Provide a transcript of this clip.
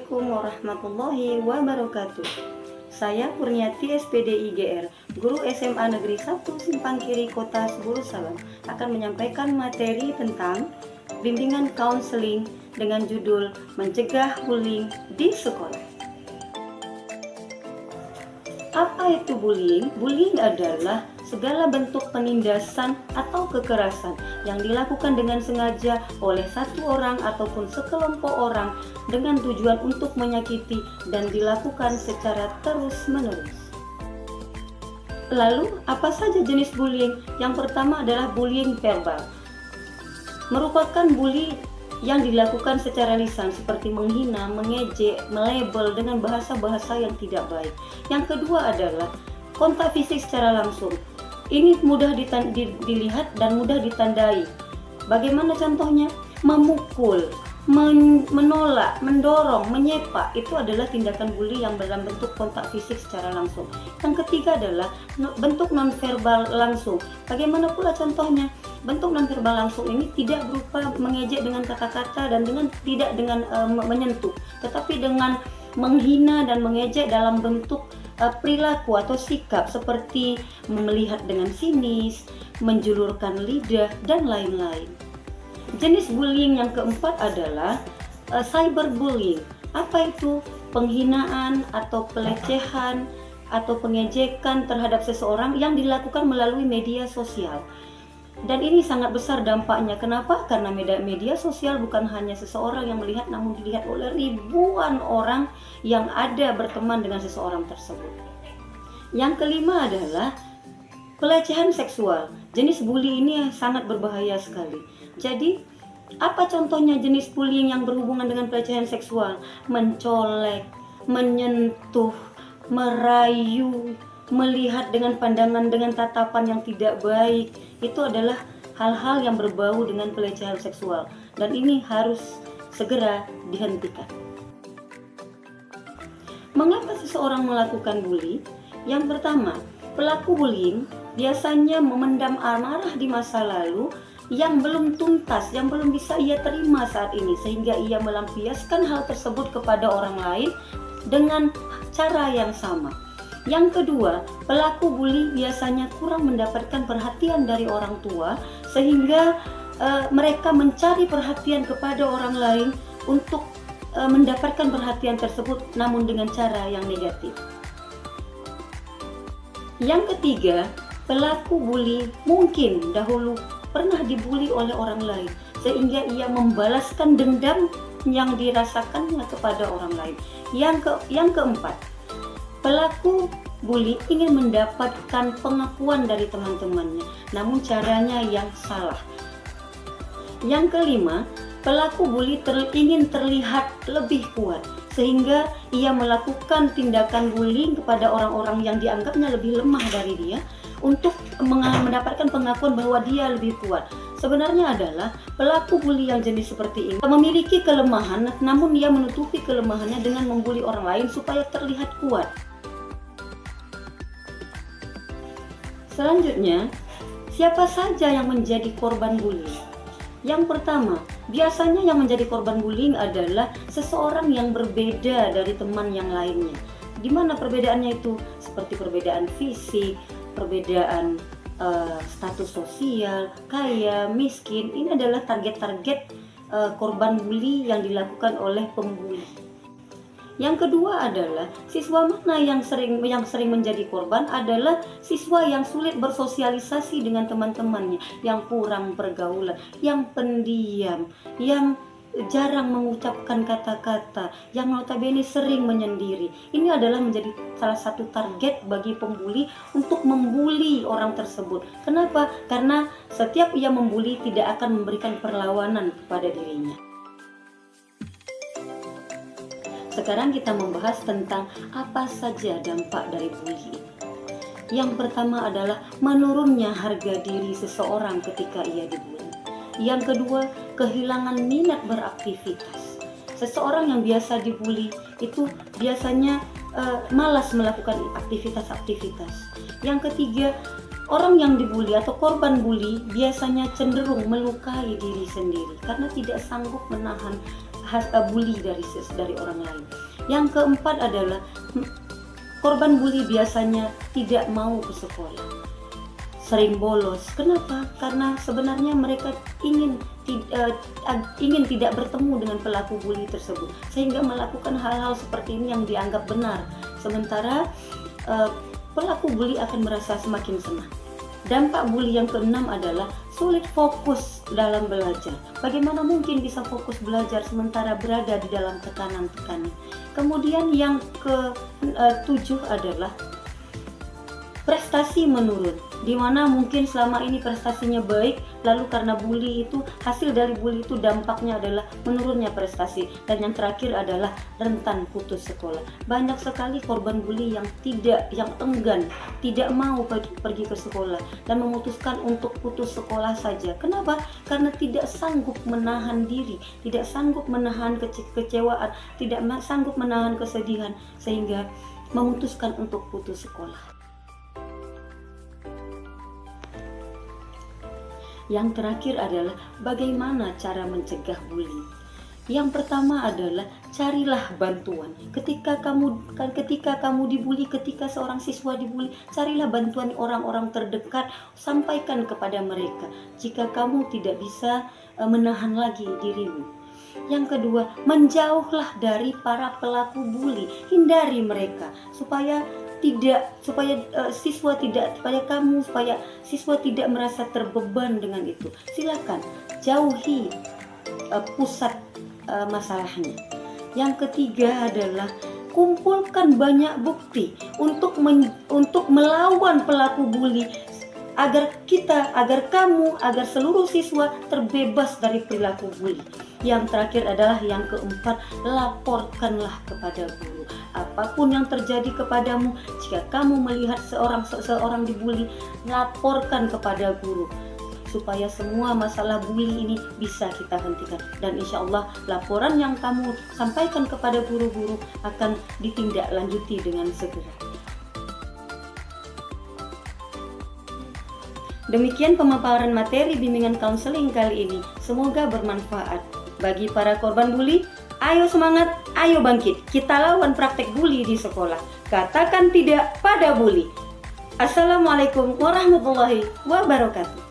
Assalamualaikum warahmatullahi wabarakatuh. Saya Kurniati SPD IGR, Guru SMA Negeri 1 Simpang Kiri Kota Sebulu Salam, akan menyampaikan materi tentang bimbingan counseling dengan judul Mencegah Bullying di Sekolah. Apa itu bullying? Bullying adalah segala bentuk penindasan atau kekerasan yang dilakukan dengan sengaja oleh satu orang ataupun sekelompok orang dengan tujuan untuk menyakiti dan dilakukan secara terus-menerus. Lalu, apa saja jenis bullying? Yang pertama adalah bullying verbal. Merupakan bully yang dilakukan secara lisan seperti menghina, mengejek, melabel dengan bahasa-bahasa yang tidak baik. Yang kedua adalah kontak fisik secara langsung. Ini mudah dilihat dan mudah ditandai. Bagaimana contohnya? Memukul, menolak, mendorong, menyepak, itu adalah tindakan bully yang dalam bentuk kontak fisik secara langsung. Yang ketiga adalah bentuk nonverbal langsung. Bagaimana pula contohnya? Bentuk nonverbal langsung ini tidak berupa mengejek dengan kata-kata dan tidak dengan menyentuh, tetapi dengan menghina dan mengejek dalam bentuk perilaku atau sikap seperti melihat dengan sinis, menjulurkan lidah, dan lain-lain. Jenis bullying yang keempat adalah cyberbullying. Apa itu? Penghinaan atau pelecehan atau pengejekan terhadap seseorang yang dilakukan melalui media sosial. Dan ini sangat besar dampaknya. Kenapa? Karena media sosial bukan hanya seseorang yang melihat, namun dilihat oleh ribuan orang yang ada berteman dengan seseorang tersebut. Yang kelima adalah pelecehan seksual. Jenis bully ini sangat berbahaya sekali. Jadi, apa contohnya jenis bullying yang berhubungan dengan pelecehan seksual? Mencolek, menyentuh, merayu, melihat dengan pandangan dengan tatapan yang tidak baik, itu adalah hal-hal yang berbau dengan pelecehan seksual, dan ini harus segera dihentikan. Mengapa seseorang melakukan bully? Yang pertama, pelaku bullying biasanya memendam amarah di masa lalu yang belum tuntas, yang belum bisa ia terima saat ini, sehingga ia melampiaskan hal tersebut kepada orang lain dengan cara yang sama. Yang kedua, pelaku bully biasanya kurang mendapatkan perhatian dari orang tua, sehingga mereka mencari perhatian kepada orang lain untuk mendapatkan perhatian tersebut, namun dengan cara yang negatif. Yang ketiga, pelaku bully mungkin dahulu pernah dibully oleh orang lain, sehingga ia membalaskan dendam yang dirasakannya kepada orang lain. Yang keempat, pelaku bully ingin mendapatkan pengakuan dari teman-temannya, namun caranya yang salah. Yang kelima, pelaku bully ingin terlihat lebih kuat, sehingga ia melakukan tindakan bullying kepada orang-orang yang dianggapnya lebih lemah dari dia untuk mendapatkan pengakuan bahwa dia lebih kuat. Sebenarnya adalah pelaku bully yang jenis seperti ini memiliki kelemahan, namun dia menutupi kelemahannya dengan membuli orang lain supaya terlihat kuat. Selanjutnya, siapa saja yang menjadi korban bullying? Yang pertama, biasanya yang menjadi korban bullying adalah seseorang yang berbeda dari teman yang lainnya. Di mana perbedaannya itu? Seperti perbedaan fisik, perbedaan status sosial, kaya, miskin. Ini adalah target-target korban bully yang dilakukan oleh pembuli. Yang kedua adalah siswa mana yang sering menjadi korban adalah siswa yang sulit bersosialisasi dengan teman-temannya, yang kurang pergaulan, yang pendiam, yang jarang mengucapkan kata-kata, yang notabene sering menyendiri. Ini adalah menjadi salah satu target bagi pembuli untuk membuli orang tersebut. Kenapa? Karena setiap ia membuli tidak akan memberikan perlawanan kepada dirinya. Sekarang kita membahas tentang apa saja dampak dari bullying. Yang pertama adalah menurunnya harga diri seseorang ketika ia dibully. Yang kedua, kehilangan minat beraktivitas. Seseorang yang biasa dibully itu biasanya malas melakukan aktivitas-aktivitas. Yang ketiga, orang yang dibully atau korban bully biasanya cenderung melukai diri sendiri karena tidak sanggup menahan bully dari orang lain. Yang keempat adalah korban bully biasanya tidak mau ke sekolah, sering bolos. Kenapa? Karena sebenarnya mereka ingin tidak bertemu dengan pelaku bully tersebut, sehingga melakukan hal-hal seperti ini yang dianggap benar. Sementara pelaku bully akan merasa semakin senang. Dampak bully yang keenam adalah sulit fokus dalam belajar. Bagaimana mungkin bisa fokus belajar sementara berada di dalam tekanan-tekanan? Kemudian yang ke-7 adalah prestasi menurun, di mana mungkin selama ini prestasinya baik, lalu karena bully itu, hasil dari bully itu dampaknya adalah menurunnya prestasi. Dan yang terakhir adalah rentan putus sekolah. Banyak sekali korban bully yang enggan, tidak mau pergi ke sekolah dan memutuskan untuk putus sekolah saja. Kenapa? Karena tidak sanggup menahan diri, tidak sanggup menahan kekecewaan, tidak sanggup menahan kesedihan, sehingga memutuskan untuk putus sekolah. Yang terakhir adalah bagaimana cara mencegah bully. Yang pertama adalah carilah bantuan. Ketika kamu dibully, ketika seorang siswa dibully, carilah bantuan orang-orang terdekat, sampaikan kepada mereka jika kamu tidak bisa menahan lagi dirimu. Yang kedua, menjauhlah dari para pelaku bully, hindari mereka supaya siswa tidak merasa terbeban dengan itu. Silakan jauhi pusat masalahnya. Yang ketiga adalah kumpulkan banyak bukti untuk melawan pelaku bully, agar seluruh siswa terbebas dari perilaku bully. Yang terakhir adalah yang keempat, laporkanlah kepada guru. Apapun yang terjadi kepadamu, jika kamu melihat seorang dibully, laporkan kepada guru supaya semua masalah bully ini bisa kita hentikan. Dan insya Allah laporan yang kamu sampaikan kepada guru-guru akan ditindaklanjuti dengan segera. Demikian pemaparan materi bimbingan konseling kali ini. Semoga bermanfaat. Bagi para korban bully, ayo semangat, ayo bangkit. Kita lawan praktek bully di sekolah. Katakan tidak pada bully. Assalamualaikum warahmatullahi wabarakatuh.